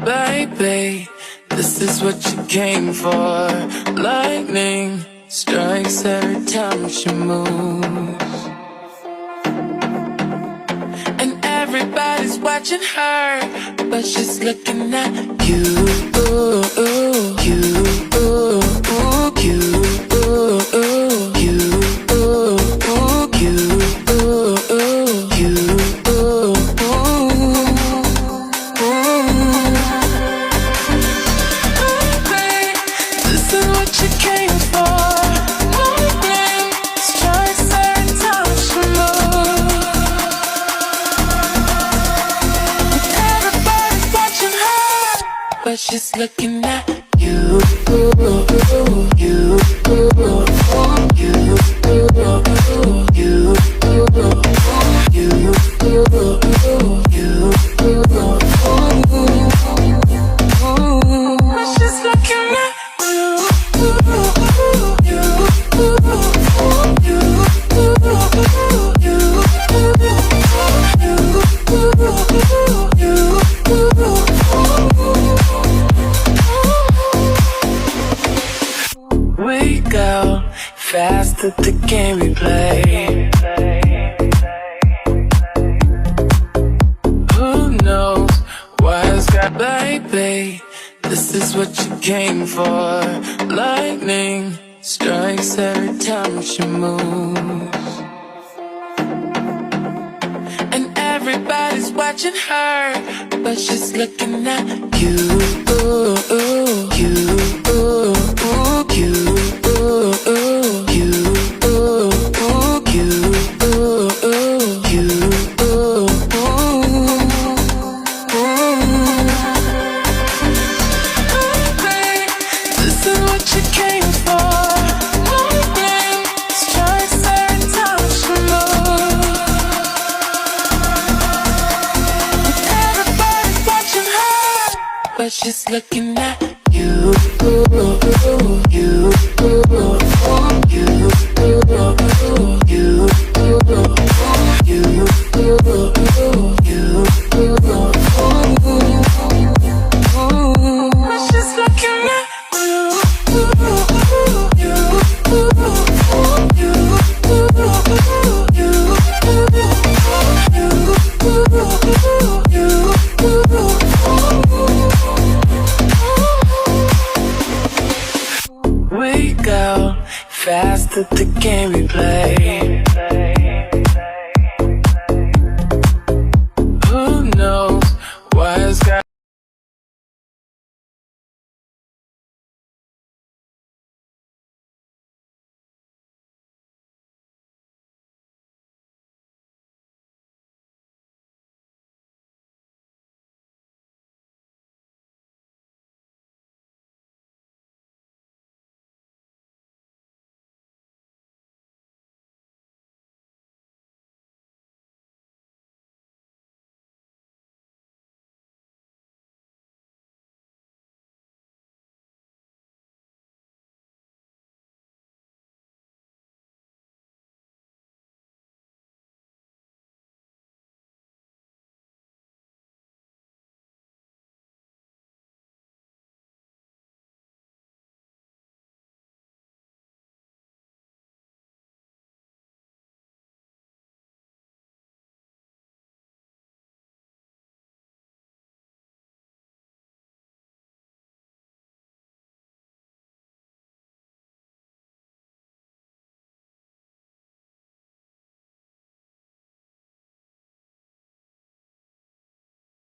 Baby, this is what you came for. Lightning strikes every time she moves, and everybody's watching her, but she's looking at you. But she's looking at you, we go fast at the game we play. Who knows what's got, baby? This is what you came for. Lightning strikes every time she moves, and everybody's watching her, but she's looking at you. But she's looking at you, we go fast at the game we play.